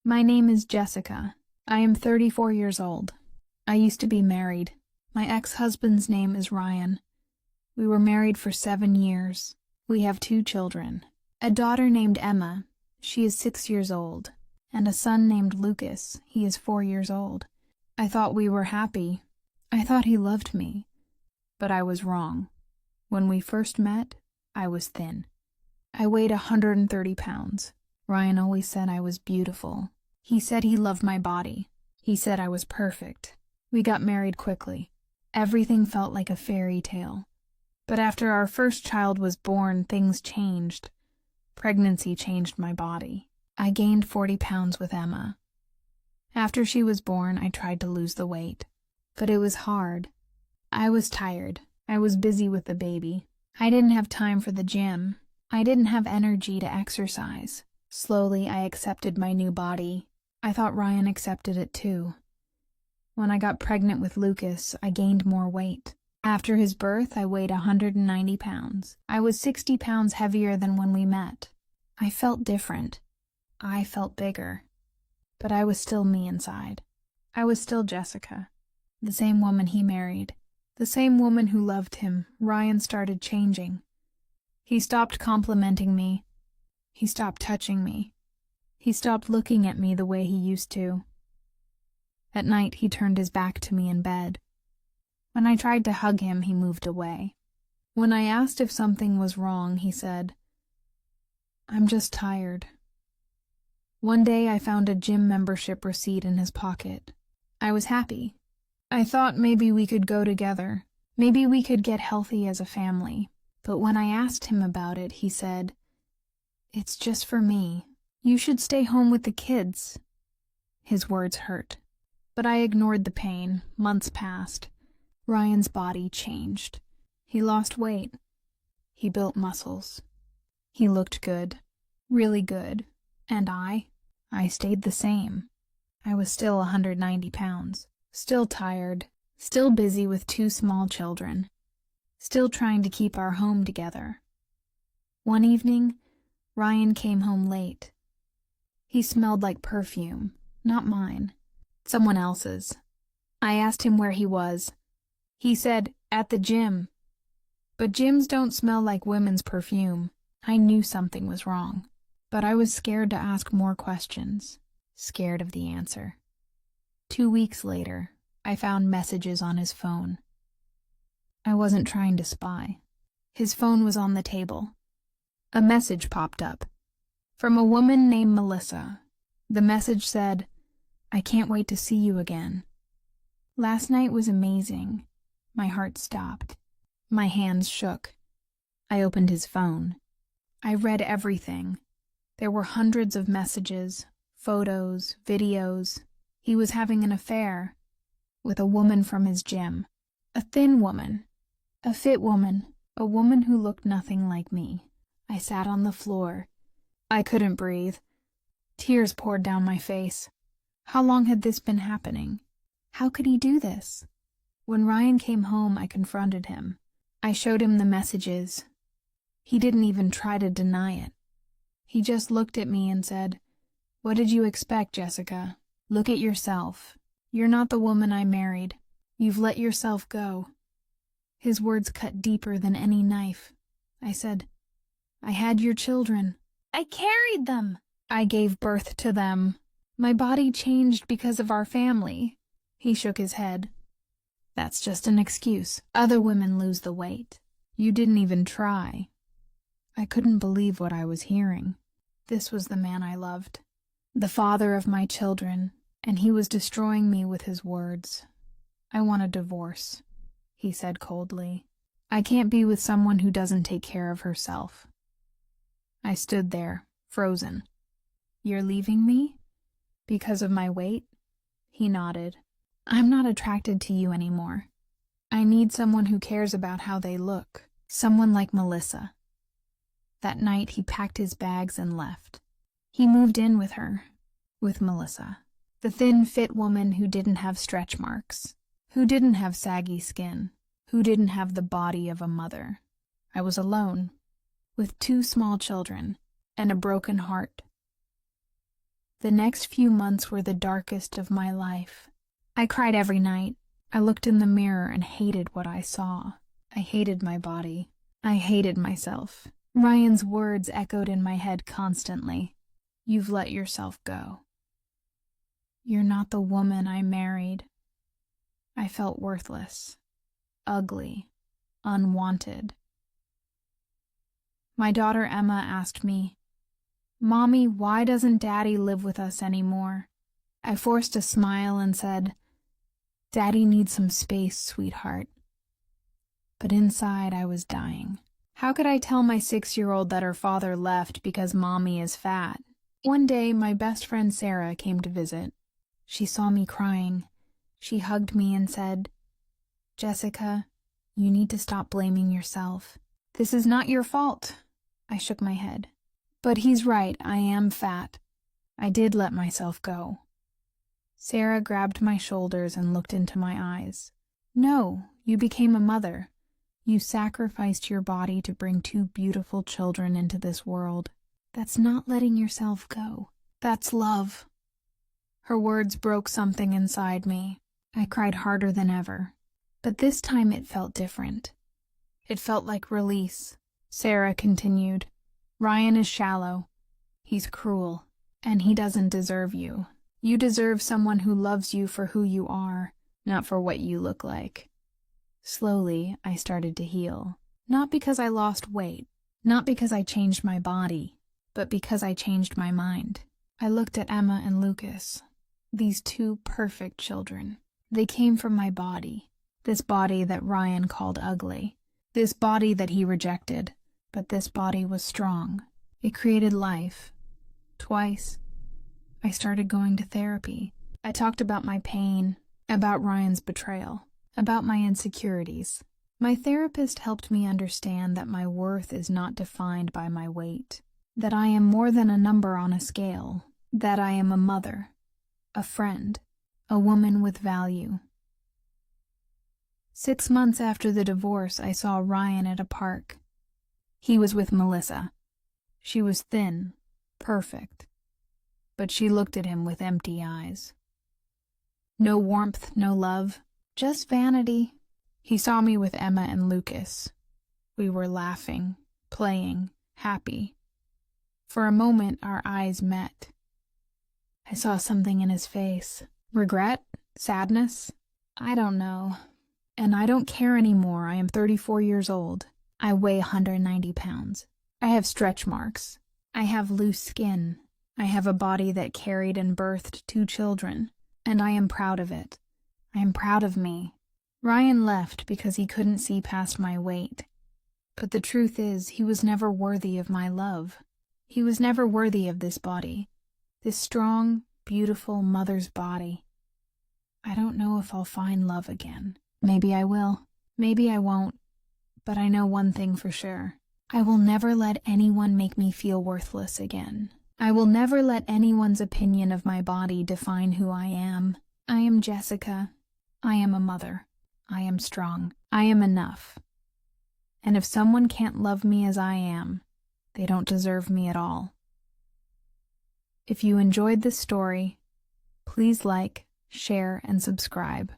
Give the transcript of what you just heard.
My name is Jessica. I am 34 years old. I used to be married. My ex-husband's name is Ryan. We were married for 7 years. We have 2 children. A daughter named Emma. She is 6 years old. And a son named Lucas. He is 4 years old. I thought we were happy. I thought he loved me. But I was wrong. When we first met, I was thin. I weighed 130 pounds. Ryan always said I was beautiful. He said he loved my body. He said I was perfect. We got married quickly. Everything felt like a fairy tale. But after our first child was born, things changed. Pregnancy changed my body. I gained 40 pounds with Emma. After she was born, I tried to lose the weight. But it was hard. I was tired. I was busy with the baby. I didn't have time for the gym. I didn't have energy to exercise. Slowly, I accepted my new body. I thought Ryan accepted it too. When I got pregnant with Lucas, I gained more weight. After his birth, I weighed 190 pounds. I was 60 pounds heavier than when we met. I felt different. I felt bigger. But I was still me inside. I was still Jessica, the same woman he married. The same woman who loved him. Ryan started changing. He stopped complimenting me. He stopped touching me. He stopped looking at me the way he used to. At night, he turned his back to me in bed. When I tried to hug him, he moved away. When I asked if something was wrong, he said, "I'm just tired." One day, I found a gym membership receipt in his pocket. I was happy. I thought maybe we could go together. Maybe we could get healthy as a family. But when I asked him about it, he said, "It's just for me. You should stay home with the kids." His words hurt. But I ignored the pain. Months passed. Ryan's body changed. He lost weight. He built muscles. He looked good. Really good. And I stayed the same. I was still 190 pounds. Still tired. Still busy with 2 small children. Still trying to keep our home together. One evening, Ryan came home late. He smelled like perfume, not mine, someone else's. I asked him where he was. He said, "At the gym." But gyms don't smell like women's perfume. I knew something was wrong, but I was scared to ask more questions, scared of the answer. 2 weeks later, I found messages on his phone. I wasn't trying to spy. His phone was on the table. A message popped up. From a woman named Melissa. The message said, "I can't wait to see you again. Last night was amazing." My heart stopped. My hands shook. I opened his phone. I read everything. There were hundreds of messages, photos, videos. He was having an affair with a woman from his gym. A thin woman. A fit woman. A woman who looked nothing like me. I sat on the floor. I couldn't breathe. Tears poured down my face. How long had this been happening? How could he do this? When Ryan came home, I confronted him. I showed him the messages. He didn't even try to deny it. He just looked at me and said, "What did you expect, Jessica? Look at yourself. You're not the woman I married. You've let yourself go." His words cut deeper than any knife. I said, "I had your children. I carried them. I gave birth to them. My body changed because of our family." He shook his head. "That's just an excuse. Other women lose the weight. You didn't even try." I couldn't believe what I was hearing. This was the man I loved, the father of my children, and he was destroying me with his words. "I want a divorce," he said coldly. "I can't be with someone who doesn't take care of herself." I stood there, frozen. "You're leaving me? Because of my weight?" He nodded. "I'm not attracted to you anymore. I need someone who cares about how they look. Someone like Melissa." That night he packed his bags and left. He moved in with her, with Melissa. The thin, fit woman who didn't have stretch marks, who didn't have saggy skin, who didn't have the body of a mother. I was alone, with 2 small children and a broken heart. The next few months were the darkest of my life. I cried every night. I looked in the mirror and hated what I saw. I hated my body. I hated myself. Ryan's words echoed in my head constantly. You've let yourself go. You're not the woman I married. I felt worthless, ugly, unwanted. My daughter Emma asked me, "Mommy, why doesn't Daddy live with us anymore?" I forced a smile and said, "Daddy needs some space, sweetheart." But inside I was dying. How could I tell my 6-year-old that her father left because Mommy is fat? One day, my best friend Sarah came to visit. She saw me crying. She hugged me and said, "Jessica, you need to stop blaming yourself. This is not your fault." I shook my head. But he's right, I am fat. I did let myself go. Sarah grabbed my shoulders and looked into my eyes. "No, you became a mother. You sacrificed your body to bring 2 beautiful children into this world. That's not letting yourself go. That's love." Her words broke something inside me. I cried harder than ever. But this time it felt different. It felt like release. Sarah continued, "Ryan is shallow. He's cruel. And he doesn't deserve you. You deserve someone who loves you for who you are, not for what you look like." Slowly, I started to heal. Not because I lost weight, not because I changed my body, but because I changed my mind. I looked at Emma and Lucas, these 2 perfect children. They came from my body, this body that Ryan called ugly, this body that he rejected, but this body was strong. It created life. Twice, I started going to therapy. I talked about my pain, about Ryan's betrayal, about my insecurities. My therapist helped me understand that my worth is not defined by my weight, that I am more than a number on a scale, that I am a mother, a friend, a woman with value. 6 months after the divorce, I saw Ryan at a park. He was with Melissa. She was thin, perfect, but she looked at him with empty eyes. No warmth, no love, just vanity. He saw me with Emma and Lucas. We were laughing, playing, happy. For a moment, our eyes met. I saw something in his face. Regret? Sadness? I don't know. And I don't care anymore. I am 34 years old. I weigh 190 pounds. I have stretch marks. I have loose skin. I have a body that carried and birthed 2 children, and I am proud of it. I am proud of me. Ryan left because he couldn't see past my weight. But the truth is, he was never worthy of my love. He was never worthy of this body, this strong, beautiful mother's body. I don't know if I'll find love again. Maybe I will. Maybe I won't. But I know one thing for sure. I will never let anyone make me feel worthless again. I will never let anyone's opinion of my body define who I am. I am Jessica. I am a mother. I am strong. I am enough. And if someone can't love me as I am, they don't deserve me at all. If you enjoyed this story, please like, share, and subscribe.